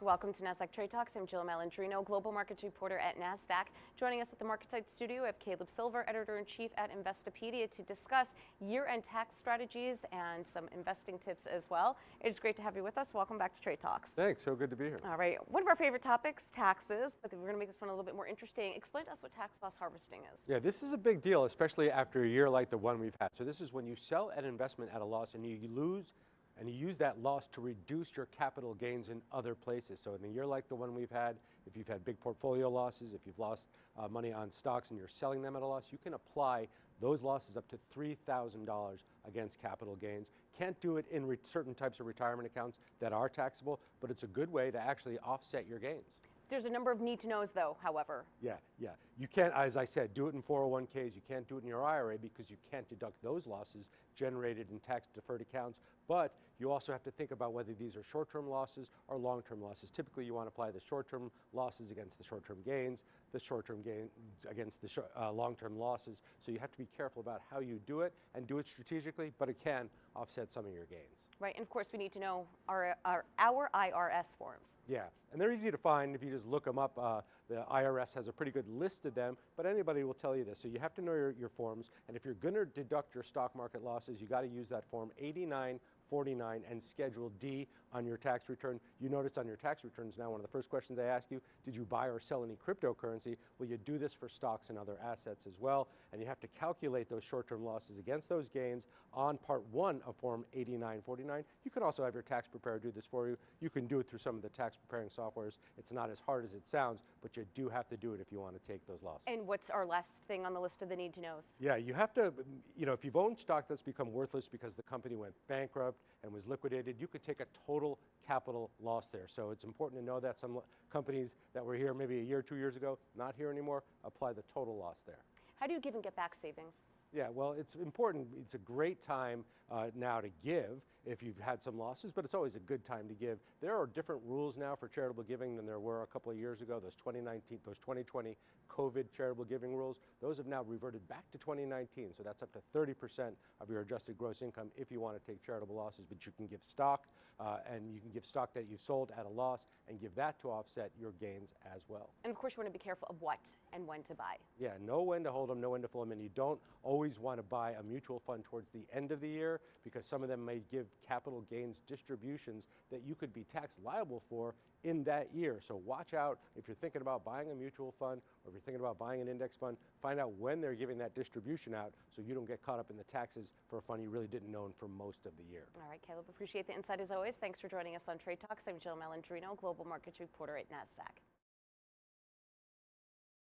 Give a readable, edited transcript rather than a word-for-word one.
Welcome to Nasdaq Trade Talks. I'm Jill Malandrino, global markets reporter at Nasdaq. Joining us at the MarketSite studio, we have Caleb Silver, editor-in-chief at Investopedia, to discuss year-end tax strategies and some investing tips as well. It is great to have you with us. Welcome back to Trade Talks. Thanks. So good to be here. All right. One of our favorite topics, taxes, but we're going to make this one a little bit more interesting. Explain to us what tax loss harvesting is. Yeah, this is a big deal, especially after a year like the one we've had. So this is when you sell an investment at a loss and you lose, and you use that loss to reduce your capital gains in other places. So in a year like the one we've had, if you've had big portfolio losses, if you've lost money on stocks and you're selling them at a loss, you can apply those losses up to $3,000 against capital gains. Can't do it in certain types of retirement accounts that are taxable, but it's a good way to actually offset your gains. There's a number of need-to-knows, though, however. Yeah. You can't, as I said, do it in 401ks. You can't do it in your IRA because you can't deduct those losses generated in tax-deferred accounts. But you also have to think about whether these are short-term losses or long-term losses. Typically, you want to apply the short-term losses against the short-term gains, the short-term gains against the long-term losses. So you have to be careful about how you do it and do it strategically, but it can offset some of your gains. Right, and of course we need to know our IRS forms. Yeah, and they're easy to find if you just look them up. The IRS has a pretty good list of them, but anybody will tell you this. So you have to know your forms, and if you're going to deduct your stock market losses, you got to use that form 8949 and Schedule D on your tax return. You notice on your tax returns now, one of the first questions they ask you, did you buy or sell any cryptocurrency? Well, you do this for stocks and other assets as well, and you have to calculate those short-term losses against those gains on Part 1 of Form 8949. You can also have your tax preparer do this for you. You can do it through some of the tax preparing softwares. It's not as hard as it sounds, but you do have to do it if you want to take those losses. And what's our last thing on the list of the need-to-knows? Yeah, you have to, if you've owned stock that's become worthless because the company went bankrupt and was liquidated, you could take a total capital loss there. So it's important to know that some companies that were here maybe a year or 2 years ago, not here anymore, apply the total loss there. How do you give and get back savings? Yeah, well, it's important. It's a great time now to give if you've had some losses, but it's always a good time to give. There are different rules now for charitable giving than there were a couple of years ago. Those 2020 COVID charitable giving rules, those have now reverted back to 2019. So that's up to 30% of your adjusted gross income if you want to take charitable losses, but you can give stock and you can give stock that you've sold at a loss and give that to offset your gains as well. And of course, you want to be careful of what and when to buy. Yeah, know when to hold them, know when to pull them, and you don't always want to buy a mutual fund towards the end of the year because some of them may give capital gains distributions that you could be tax liable for in that year. So watch out if you're thinking about buying a mutual fund or if you're thinking about buying an index fund, find out when they're giving that distribution out so you don't get caught up in the taxes for a fund you really didn't own for most of the year. All right, Caleb, appreciate the insight as always. Thanks for joining us on Trade Talks. I'm Jill Malandrino, global markets reporter at Nasdaq.